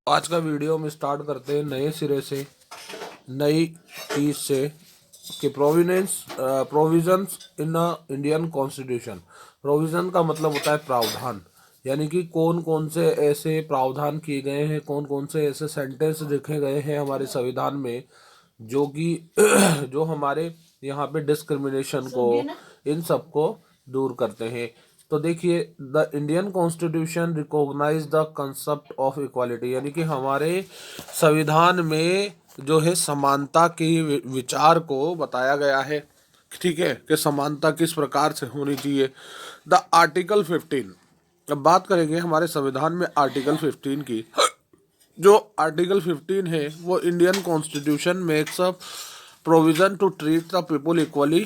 आज का वीडियो हम स्टार्ट करते हैं नए सिरे से, नई चीज से कि provisions in Indian constitution. Provision का मतलब होता है प्रावधान, यानी कि कौन कौन से ऐसे प्रावधान किए गए हैं, कौन कौन से ऐसे सेंटेंस लिखे गए हैं हमारे संविधान में जो कि जो हमारे यहाँ पे डिस्क्रिमिनेशन को, इन सब को दूर करते हैं। तो देखिए, the Indian constitution recognise the concept of equality, यानी कि हमारे संविधान में जो है समानता के विचार को बताया गया है। ठीक है, कि समानता किस प्रकार से होनी चाहिए। द आर्टिकल 15, अब बात करेंगे हमारे संविधान में आर्टिकल 15 की। जो आर्टिकल 15 है वो Indian constitution makes a provision to treat the people equally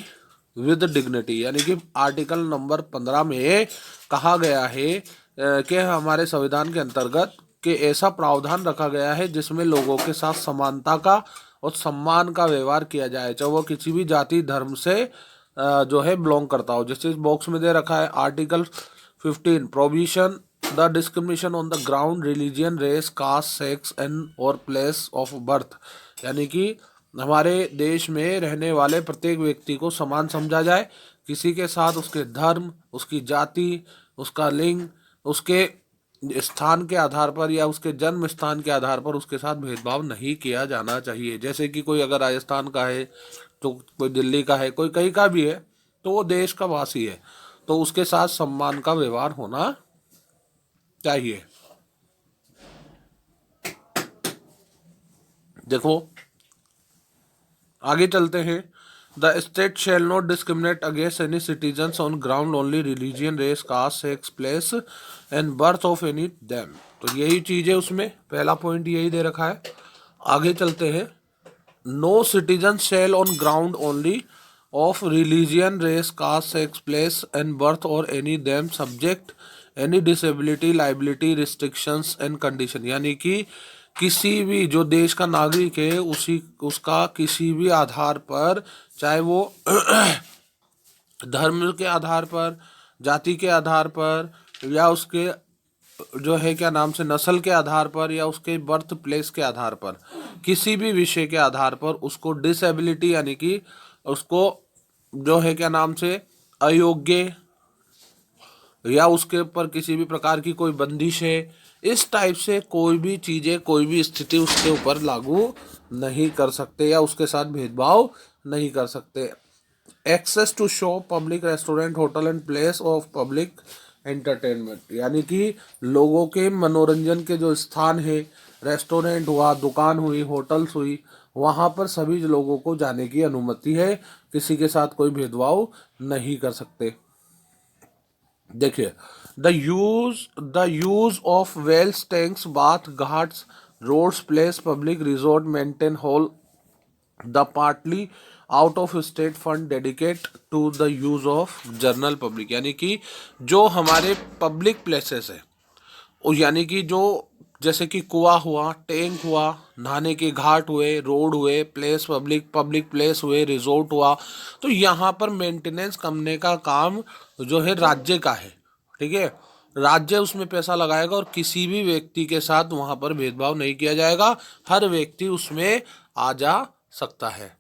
with dignity, यानी कि आर्टिकल नंबर 15 में कहा गया है कि हमारे संविधान के अंतर्गत कि ऐसा प्रावधान रखा गया है जिसमें लोगों के साथ समानता का और सम्मान का व्यवहार किया जाए, चाहे वो किसी भी जाति धर्म से जो है बिलोंग करता हो। जैसे इस बॉक्स में दे रखा है article 15 provision the discrimination on the ground religion race caste sex and और प्लेस ऑफ बर्थ, यानी कि हमारे देश में रहने वाले प्रत्येक व्यक्ति को समान समझा जाए, किसी के साथ उसके धर्म, उसकी जाति, उसका लिंग, उसके स्थान के आधार पर या उसके जन्म स्थान के आधार पर उसके साथ भेदभाव नहीं किया जाना चाहिए। जैसे कि कोई अगर राजस्थान का है, तो कोई दिल्ली का है, कोई कहीं का भी है, तो वो देश का वासी है, तो उसके साथ सम्मान का व्यवहार होना चाहिए। देखो आगे चलते हैं। The state shall not discriminate against any citizens on ground only religion race caste sex place and birth of any them. तो यही चीज है, उसमें पहला पॉइंट यही दे रखा है। आगे चलते हैं। No citizen shall on ground only of religion race caste sex place and birth और any them subject any disability liability restrictions and condition, यानी कि किसी भी जो देश का नागरिक है उसी उसका किसी भी आधार पर, चाहे वो धर्म के आधार पर, जाति के आधार पर, या उसके जो है क्या नाम से नस्ल के आधार पर, या उसके बर्थ प्लेस के आधार पर, किसी भी विषय के आधार पर उसको डिसेबिलिटी, यानी कि उसको जो है क्या नाम से अयोग्य, या उसके ऊपर किसी भी प्रकार की कोई बंदिश है, इस टाइप से कोई भी चीज़ें, कोई भी स्थिति उसके ऊपर लागू नहीं कर सकते या उसके साथ भेदभाव नहीं कर सकते। Access to shop public restaurant hotel and place of public entertainment, यानी कि लोगों के मनोरंजन के जो स्थान है, रेस्टोरेंट हुआ, दुकान हुई, होटल्स हुई, वहाँ पर सभी लोगों को जाने की अनुमति है, किसी के साथ कोई भेदभाव नहीं कर सकते। देखिए, the use of wells tanks bath ghats roads place public resort maintain hall the partly out of state fund dedicate to the use of general public, यानी कि जो हमारे पब्लिक प्लेसेस है, यानी कि जो जैसे कि कुआं हुआ, टैंक हुआ, नहाने के घाट हुए, रोड हुए, प्लेस पब्लिक पब्लिक प्लेस हुए, रिजोर्ट हुआ, तो यहाँ पर मेंटेनेंस करने का काम जो है राज्य का है। ठीक है, राज्य उसमें पैसा लगाएगा और किसी भी व्यक्ति के साथ वहाँ पर भेदभाव नहीं किया जाएगा, हर व्यक्ति उसमें आ जा सकता है।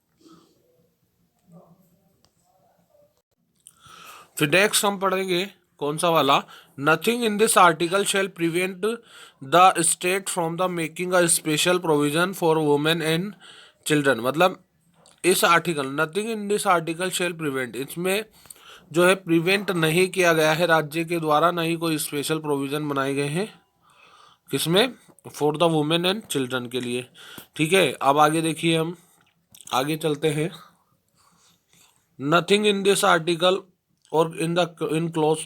फिर नेक्स्ट हम पढ़ेंगे कौन सा वाला, nothing in this article shall prevent the state from the making a special provision for women and children. मतलब इस article, nothing in this article shall prevent, इसमें जो है प्रिवेंट नहीं किया गया है राज्य के द्वारा, नहीं कोई स्पेशल प्रोविजन बनाए गए हैं, किसमें, for the women and children के लिए। ठीक है, अब आगे देखिए, हम आगे चलते हैं। नथिंग इन दिस आर्टिकल और in clause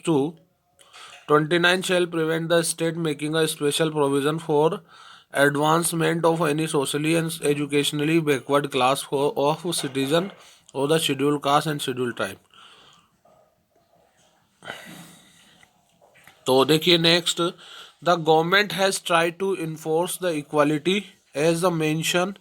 229 shall prevent the state making a special provision for advancement of any socially and educationally backward class of citizen of the scheduled caste and scheduled tribe। तो देखिए next, the government has try to enforce the equality as the mention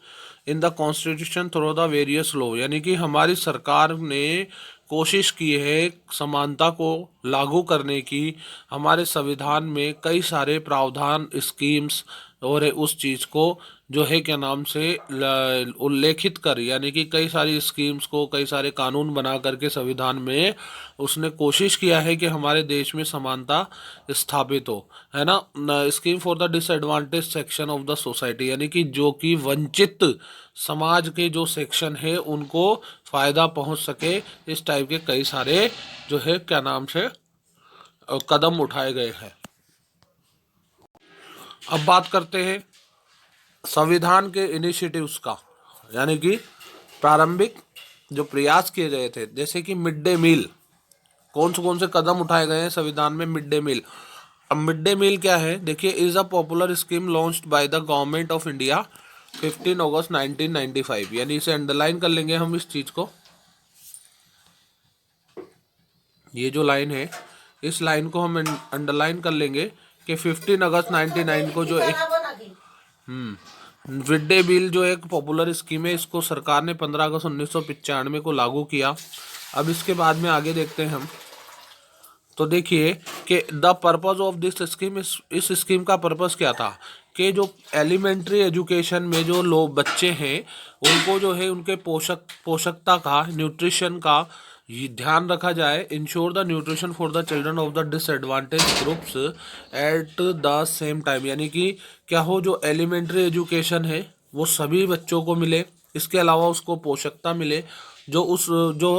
in the constitution through the various law, यानी कि हमारी सरकार ने कोशिश की है समानता को लागू करने की। हमारे संविधान में कई सारे प्रावधान, स्कीम्स और उस चीज़ को जो है क्या नाम से उल्लेखित कर, यानी कि कई सारी स्कीम्स को, कई सारे कानून बना करके संविधान में उसने कोशिश किया है कि हमारे देश में समानता स्थापित हो, है ना। Scheme for the disadvantage section of the society, यानी कि जो कि वंचित समाज के जो सेक्शन है उनको फायदा पहुंच सके, इस टाइप के कई सारे जो है क्या नाम से कदम उठाए गए हैं। अब बात करते हैं संविधान के इनिशिएटिव्स का, यानी कि प्रारंभिक जो प्रयास किए गए थे, जैसे कि मिड डे मील। कौन से कदम उठाए गए हैं संविधान में? Mid day meal. अब मिड डे मील क्या है, देखिए, is a popular scheme launched by the government of India 15 August 1995, यानी इसे अंडरलाइन कर लेंगे हम इस चीज को। ये जो लाइन है, इस लाइन को हम अंडरलाइन कर लेंगे कि 15 अगस्त 99 को जो एक मिड डे मील जो एक पॉपुलर स्कीम है, इसको सरकार ने 15 अगस्त 1995 को लागू किया। अब इसके बाद में आगे देखते हैं हम। तो देखिए कि the purpose of this scheme, इस स्कीम का पर्पस क्या था कि जो एलिमेंट्री एजुकेशन में जो लोग बच्चे हैं उनको जो है उनके पोषकता का, न्यूट्रिशन का ध्यान रखा जाए। Ensure the nutrition for the children of the disadvantage groups at the same time, यानी कि क्या हो, जो एलिमेंट्री एजुकेशन है वो सभी बच्चों को मिले, इसके अलावा उसको पोषकता मिले जो उस जो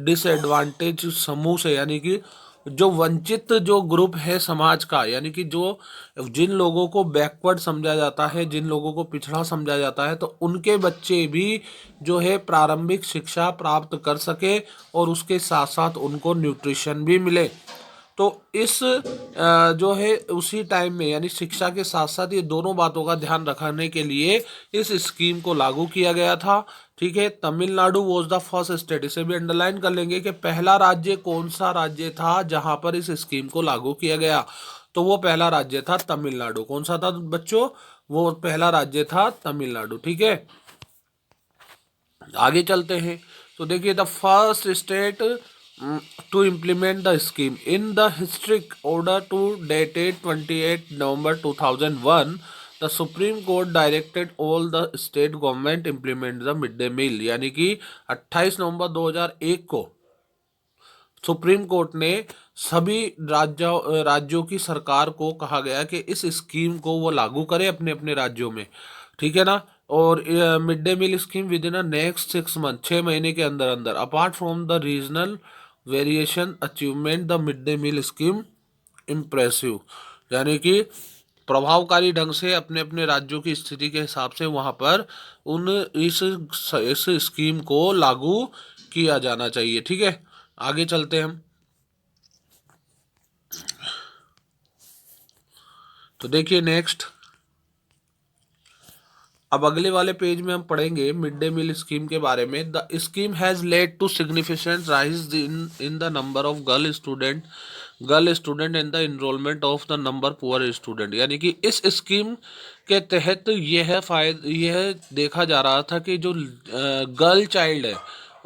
डिसएडवांटेज समूह से, यानी कि जो वंचित जो ग्रुप है समाज का, यानी कि जो जिन लोगों को बैकवर्ड समझा जाता है, जिन लोगों को पिछड़ा समझा जाता है, तो उनके बच्चे भी जो है प्रारंभिक शिक्षा प्राप्त कर सके और उसके साथ साथ उनको न्यूट्रिशन भी मिले। तो इस जो है उसी टाइम में, यानी शिक्षा के साथ साथ ये दोनों बातों का ध्यान रखने के लिए इस स्कीम को लागू किया गया था। ठीक है, Tamil Nadu was the first state, इसे भी अंडरलाइन कर लेंगे कि पहला राज्य कौन सा राज्य था जहां पर इस स्कीम को लागू किया गया। तो वो पहला राज्य था तमिलनाडु। कौन सा था बच्चों? वो पहला राज्य था तमिलनाडु। ठीक है, आगे चलते हैं। तो देखिए, the first state to implement the scheme in the historic order to dated 28 November 2001, the Supreme Court directed all the state government implement the mid day meal, यानी कि 28 नवंबर 2001 को सुप्रीम कोर्ट ने सभी राज्यों की सरकार को कहा गया कि इस स्कीम को वो लागू करें अपने अपने राज्यों में। ठीक है ना। और mid day meal scheme with in next 6 month, 6 महीने के अंदर अंदर, apart from the regional variation achievement the mid day meal scheme impressive, यानी कि प्रभावकारी ढंग से अपने अपने राज्यों की स्थिति के हिसाब से वहां पर उन इस स्कीम को लागू किया जाना चाहिए। ठीक है, आगे चलते हैं हम। तो देखिए नेक्स्ट, अब अगले वाले पेज में हम पढ़ेंगे मिड डे मील स्कीम के बारे में। The scheme has led to significant rise in the number of girl student and the enrolment of the number poor student, यानी कि इस स्कीम के तहत यह देखा जा रहा था कि जो गर्ल चाइल्ड है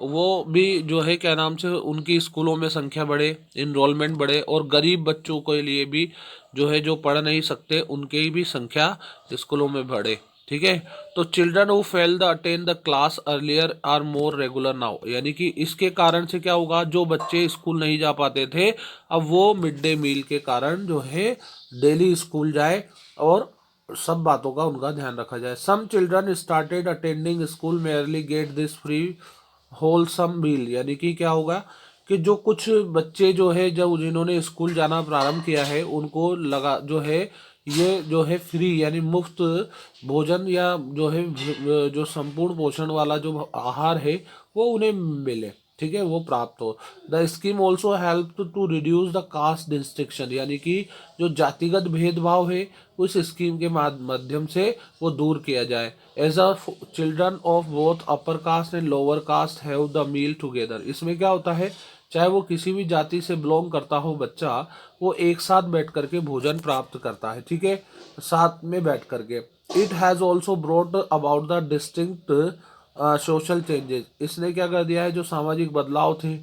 वो भी जो है क्या नाम से उनकी स्कूलों में संख्या बढ़े, इनरोलमेंट बढ़े, और गरीब बच्चों के लिए भी जो है जो पढ़ नहीं सकते उनकी भी संख्या स्कूलों में बढ़े। ठीक है, तो children who fail the attain the class earlier are more regular now, यानी कि इसके कारण से क्या होगा, जो बच्चे स्कूल नहीं जा पाते थे अब वो मिड डे मील के कारण जो है डेली स्कूल जाए और सब बातों का उनका ध्यान रखा जाए। Some children started attending school में early get this free wholesome meal, यानी कि क्या होगा कि जो कुछ बच्चे जो है जब जिन्होंने स्कूल जाना प्रारंभ किया है उनको लगा जो है ये जो है फ्री यानी मुफ्त भोजन या जो है जो संपूर्ण पोषण वाला जो आहार है वो उन्हें मिले। ठीक है, वो प्राप्त हो। The scheme also help to reduce the caste distinction, यानी कि जो जातिगत भेदभाव है उस स्कीम के माध्यम से वो दूर किया जाए। As a children of both upper caste and lower caste have the meal together, इसमें क्या होता है, चाहे वो किसी भी जाति से बिलोंग करता हो बच्चा, वो एक साथ बैठ करके भोजन प्राप्त करता है। ठीक है, साथ में बैठ करके। It has also brought about the distinct social changes, इसने क्या कर दिया है, जो सामाजिक बदलाव थे,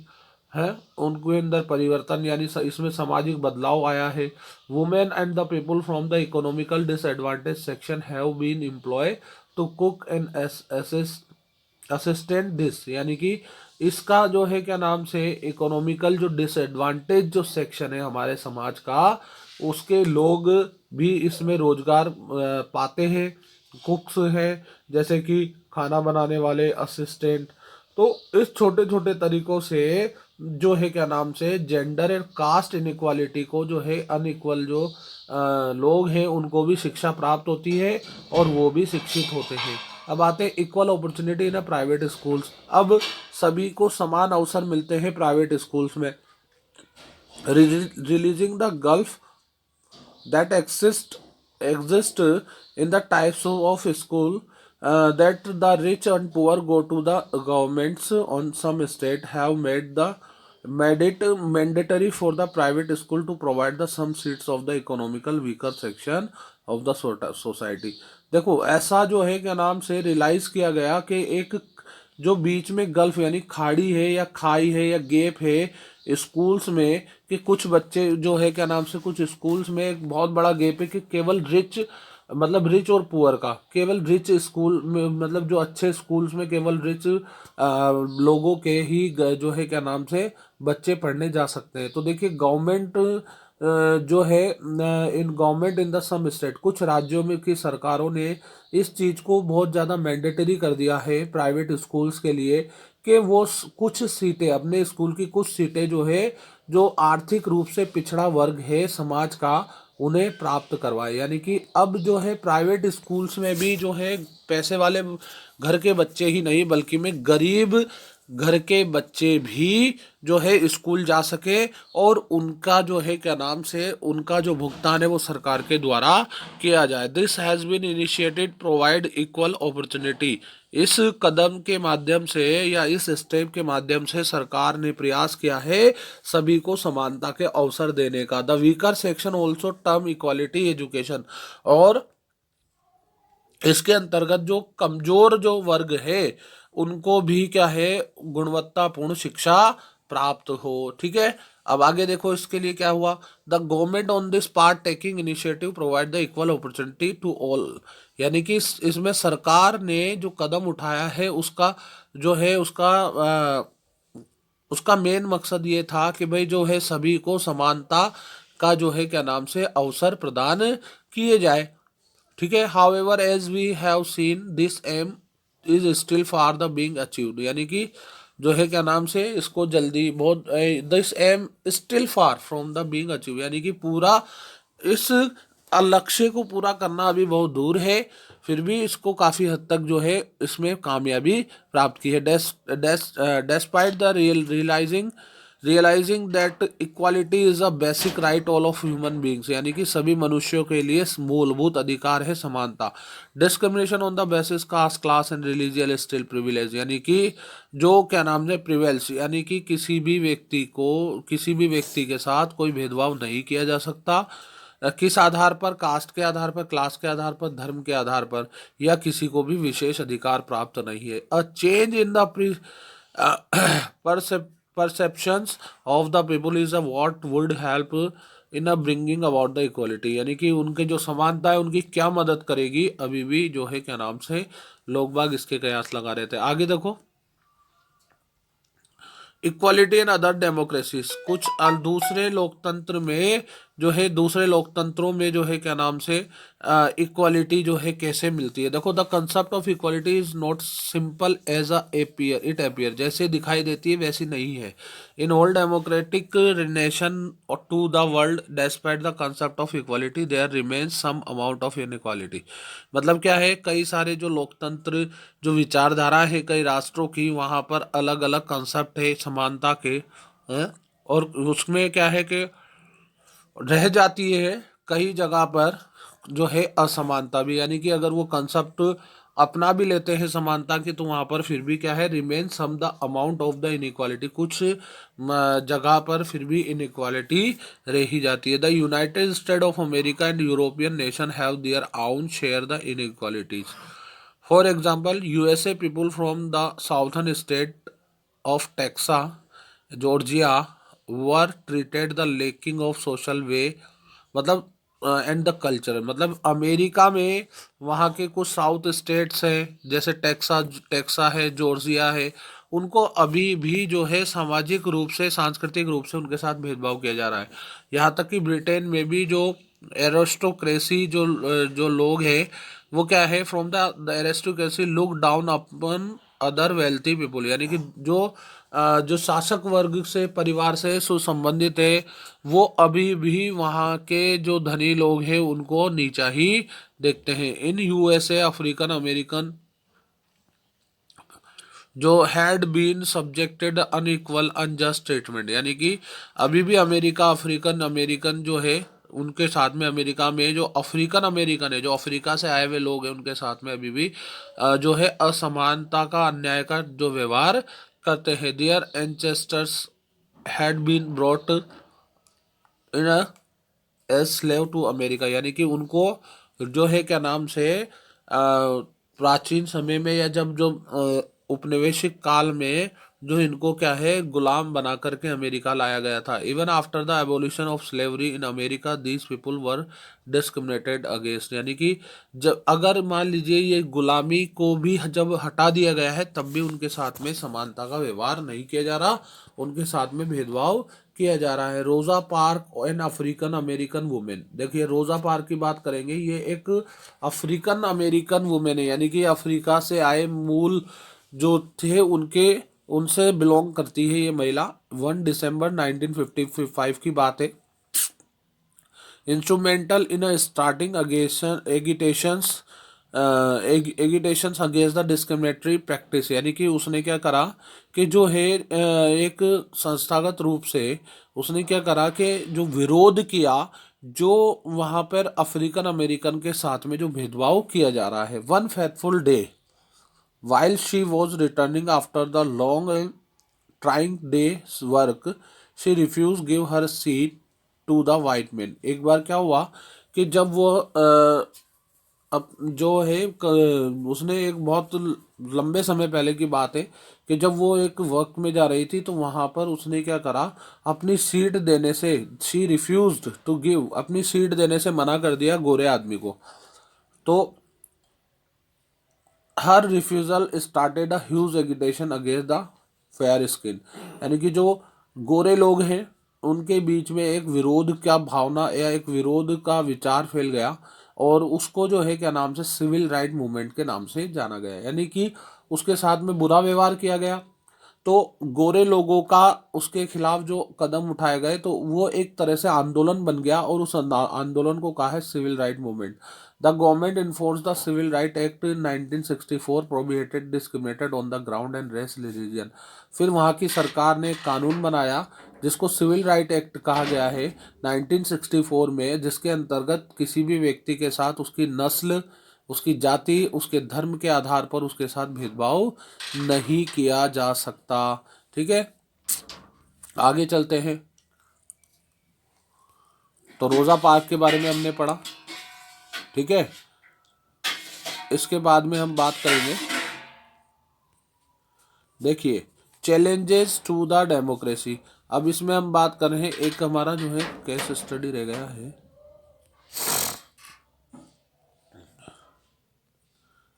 है, उनके अंदर परिवर्तन यानी इसमें सामाजिक बदलाव आया है। Women and the people from the economical disadvantage section have been employ to cook and assistant this, यानी कि इसका जो है क्या नाम से इकोनॉमिकल जो डिसएडवांटेज जो सेक्शन है हमारे समाज का, उसके लोग भी इसमें रोजगार पाते हैं। कुक्स हैं, जैसे कि खाना बनाने वाले, असिस्टेंट। तो इस छोटे छोटे तरीकों से जो है क्या नाम से जेंडर एंड कास्ट इनइक्वालिटी को जो है अनइक्वल जो लोग हैं उनको भी शिक्षा प्राप्त होती है और वो भी शिक्षित होते हैं। अब आते हैं equal opportunity in private schools. अब सभी को समान अवसर मिलते हैं प्राइवेट स्कूल्स में। Releasing the gulf that exist in the types of school, that the rich and poor go to the governments on some state have made it mandatory for the private school to provide the some seats of the economical weaker section of the society। देखो ऐसा जो है क्या नाम से realise किया गया कि एक जो बीच में गल्फ यानी खाड़ी है या खाई है या गैप है स्कूल्स में, कि कुछ बच्चे जो है क्या नाम से कुछ स्कूल्स में एक बहुत बड़ा गैप है कि केवल रिच मतलब रिच और पुअर का, केवल रिच स्कूल में मतलब जो अच्छे स्कूल्स में केवल रिच लोगों के ही जो है क्या नाम से बच्चे पढ़ने जा सकते हैं। तो देखिए गवर्नमेंट जो है in government in the some state, कुछ राज्यों में की सरकारों ने इस चीज़ को बहुत ज़्यादा मैंडेटरी कर दिया है प्राइवेट स्कूल्स के लिए कि वो कुछ सीटें अपने स्कूल की कुछ सीटें जो है जो आर्थिक रूप से पिछड़ा वर्ग है समाज का उन्हें प्राप्त करवाए। यानी कि अब जो है प्राइवेट स्कूल्स में भी जो है पैसे वाले घर के बच्चे ही नहीं बल्कि में गरीब घर के बच्चे भी जो है स्कूल जा सके और उनका जो है क्या नाम से उनका जो भुगतान है वो सरकार के द्वारा किया जाए। This has been initiated provide equal opportunity. इस कदम के माध्यम से या इस स्टेप के माध्यम से सरकार ने प्रयास किया है सभी को समानता के अवसर देने का। The weaker section also term equality education, और इसके अंतर्गत जो कमजोर जो वर्ग है उनको भी क्या है गुणवत्तापूर्ण शिक्षा प्राप्त हो। ठीक है, अब आगे देखो इसके लिए क्या हुआ। The government on this part taking initiative provide the equal opportunity to all, यानी कि इसमें सरकार ने जो कदम उठाया है उसका जो है उसका मेन मकसद ये था कि भाई जो है सभी को समानता का जो है क्या नाम से अवसर प्रदान किए जाए। ठीक है, however as we have seen this aim is still for the being achieved, यानी कि जो है क्या नाम से इसको जल्दी बहुत this am still far from the being achieve, यानी कि पूरा इस लक्ष्य को पूरा करना अभी बहुत दूर है, फिर भी इसको काफ़ी हद तक जो है इसमें कामयाबी प्राप्त की है। Despite the realising that equality is a basic right all of human beings, यानी कि सभी मनुष्यों के लिए मूलभूत अधिकार है समानता। Discrimination on the basis caste class and religion still privilege, यानी कि जो क्या नाम है प्रिवेल्स, यानी कि किसी भी व्यक्ति के साथ कोई भेदभाव नहीं किया जा सकता। किस आधार पर, कास्ट के आधार पर, क्लास के आधार पर, धर्म के आधार पर, या किसी को भी विशेष अधिकार प्राप्त नहीं है। A change in the perceptions of the people is a what would help in a bringing about the equality, यानी कि उनके जो समानता है उनकी क्या मदद करेगी, अभी भी जो है क्या नाम से लोग बाग इसके कयास लगा रहे थे। आगे देखो इक्वालिटी इन अदर डेमोक्रेसीज, कुछ दूसरे लोकतंत्र में जो है दूसरे लोकतंत्रों में जो है क्या नाम से इक्वालिटी जो है कैसे मिलती है। देखो the concept of equality is not simple as it appear, जैसे दिखाई देती है वैसी नहीं है। In all democratic nation to the world despite the concept of equality there remains some amount of inequality, मतलब क्या है कई सारे जो लोकतंत्र जो विचारधारा है कई राष्ट्रों की वहाँ पर अलग अलग कंसेप्ट है समानता के हैं? और उसमें क्या है कि रह जाती है कई जगह पर जो है असमानता भी, यानी कि अगर वो कंसेप्ट अपना भी लेते हैं समानता की तो वहाँ पर फिर भी क्या है remain some the amount of the inequality, कुछ जगह पर फिर भी इनइक्वालिटी रह ही जाती है। The United State of America and European nation have their own share the inequalities. For example USA people from the southern state of Texas Georgia were treated the lacking of social way, मतलब and the culture, मतलब America में वहाँ के कुछ south states हैं जैसे taxa है, Georgia है, उनको अभी भी जो है सामाजिक रूप से, सांस्कृतिक रूप से उनके साथ भेदभाव किया जा रहा है। यहाँ तक कि ब्रिटेन में भी जो एरिस्टोक्रेसी जो लोग हैं, वो क्या है, from the aristocracy look down upon other wealthy people, यानी कि जो शासक वर्ग से, परिवार से सुसंबंधित है, वो अभी भी वहाँ के जो धनी लोग हैं उनको नीचा ही देखते हैं। इन यूएसए अफ्रीकन अमेरिकन जो had been subjected unequal unjust treatment, यानी कि अभी भी अमेरिका अफ्रीकन अमेरिकन जो है उनके साथ में, अमेरिका में जो अफ्रीकन अमेरिकन है, जो अफ्रीका से आए हुए लोग हैं, उनके साथ में अभी भी जो है असमानता का, अन्याय का जो व्यवहार करते हैं। Their ancestors had been brought in as slave to America, यानी कि उनको जो है क्या नाम से प्राचीन समय में, या जब जो उपनिवेशिक काल में जो इनको क्या है गुलाम बना करके अमेरिका लाया गया था। Even after the abolition of slavery in America these people were discriminated against, यानी कि जब अगर मान लीजिए ये गुलामी को भी जब हटा दिया गया है, तब भी उनके साथ में समानता का व्यवहार नहीं किया जा रहा, उनके साथ में भेदभाव किया जा रहा है। रोजा park an African American women, देखिए रोजा पार्क की बात करेंगे, ये एक अफ्रीकन अमेरिकन वुमेन है, यानी कि अफ्रीका से आए मूल जो थे उनके, उनसे बिलोंग करती है ये महिला। 1 दिसंबर 1955 की बात है। Instrumental in starting agitations against the discriminatory practice, यानी कि उसने क्या करा कि जो है एक संस्थागत रूप से उसने क्या करा कि जो विरोध किया, जो वहाँ पर अफ्रीकन अमेरिकन के साथ में जो भेदभाव किया जा रहा है। One faithful day while she was returning after the long and trying day's work, she refused give her seat to the white man। एक बार क्या हुआ कि जब वो अब जो है उसने एक बहुत लंबे समय पहले की बात है कि जब वो एक वर्क में जा रही थी, तो वहाँ पर उसने क्या करा, अपनी सीट देने से, शी रिफ्यूज्ड टू गिव, अपनी सीट देने से मना कर दिया गोरे आदमी को। तो her refusal started a huge agitation against the fair skin, यानी कि जो गोरे लोग हैं उनके बीच में एक विरोध का भावना या एक विरोध का विचार फैल गया, और उसको जो है क्या नाम से सिविल राइट मूवमेंट के नाम से जाना गया, यानी कि उसके साथ में बुरा व्यवहार किया गया। तो गोरे लोगों का उसके खिलाफ जो कदम उठाए गए, तो वो एक तरह से आंदोलन बन गया, और उस आंदोलन को कहा है civil right movement. The government enforce the civil right act in 1964 prohibited discriminated on the ground and race religion. फिर वहाँ की सरकार ने एक कानून बनाया जिसको सिविल राइट एक्ट कहा गया है 1964 में, जिसके अंतर्गत किसी भी व्यक्ति के साथ उसकी नस्ल, उसकी जाति, उसके धर्म के आधार पर उसके साथ भेदभाव नहीं किया जा सकता। ठीक है, आगे चलते हैं। तो रोजा पार्क के बारे में हमने पढ़ा, ठीक है। इसके बाद में हम बात करेंगे, देखिए, चैलेंजेस टू द डेमोक्रेसी। अब इसमें हम बात कर रहे हैं, एक हमारा जो है केस स्टडी रह गया है।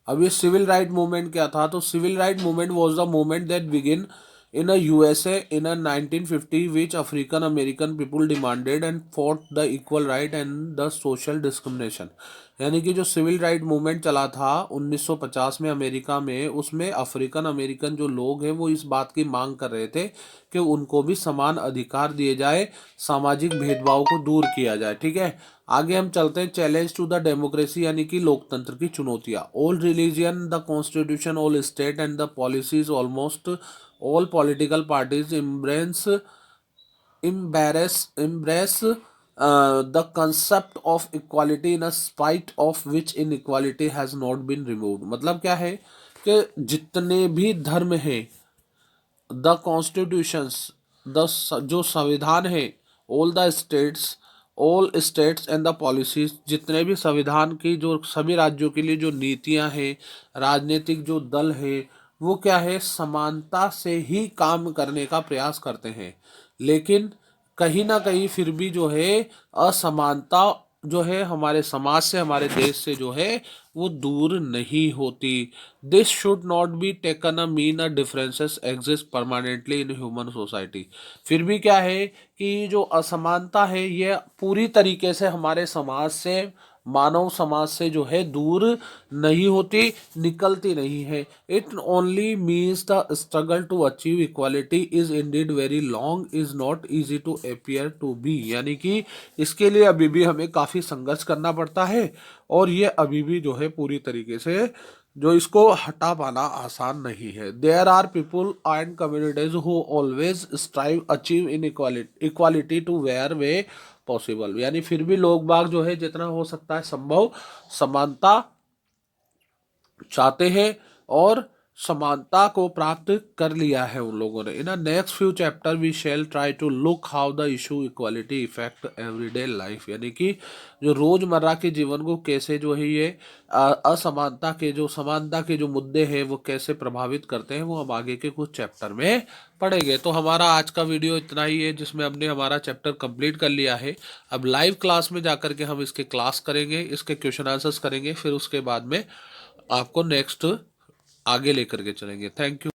अब ये सिविल राइट मूवमेंट क्या था, तो civil right movement was the movement that begin in a USA in a 1950 which African American people demanded and fought the equal right and the social discrimination। यानी कि जो सिविल राइट मूवमेंट चला था 1950 में America में, उसमें African American जो लोग हैं वो इस बात की मांग कर रहे थे कि उनको भी समान अधिकार दिए जाए, सामाजिक भेदभाव को दूर किया जाए। ठीक है, आगे हम चलते हैं। चैलेंज टू द डेमोक्रेसी, यानी कि लोकतंत्र की चुनौतियां। All religion, the constitution, all state and the policies, almost all political parties embrace the concept of equality in a spite of which inequality has not been removed। मतलब क्या है कि जितने भी धर्म हैं, द कॉन्स्टिट्यूशंस, द जो संविधान है, all states and the policies, जितने भी संविधान की जो सभी राज्यों के लिए जो नीतियां हैं, राजनीतिक जो दल है, वो क्या है, समानता से ही काम करने का प्रयास करते हैं, लेकिन कहीं ना कहीं फिर भी जो है असमानता जो है हमारे समाज से, हमारे देश से जो है वो दूर नहीं होती। This should not be taken a mean a differences exist permanently in human society. फिर भी क्या है कि जो असमानता है ये पूरी तरीके से हमारे समाज से, मानव समाज से जो है दूर नहीं होती, निकलती नहीं है। It only means the struggle to achieve equality is indeed very long, is not easy to appear to be. यानी कि इसके लिए अभी भी हमें काफ़ी संघर्ष करना पड़ता है, और ये अभी भी जो है पूरी तरीके से जो इसको हटा पाना आसान नहीं है। There are people and communities who always strive achieve in equality to where they possible. यानी फिर भी लोग बाग जो है जितना हो सकता है संभव समानता चाहते हैं, और समानता को प्राप्त कर लिया है उन लोगों ने। In next few chapter we shall try to look how the issue equality effect everyday life. यानी कि जो रोजमर्रा के जीवन को कैसे जो है ये असमानता के जो समानता के जो मुद्दे हैं वो कैसे प्रभावित करते हैं, वो हम आगे के कुछ चैप्टर में पढ़ेंगे। तो हमारा आज का वीडियो इतना ही है, जिसमें हमने हमारा चैप्टर कंप्लीट कर लिया है। अब लाइव क्लास में जाकर के हम इसके क्लास करेंगे, इसके क्वेश्चन आंसर्स करेंगे, फिर उसके बाद में आपको नेक्स्ट आगे लेकर के चलेंगे। Thank you.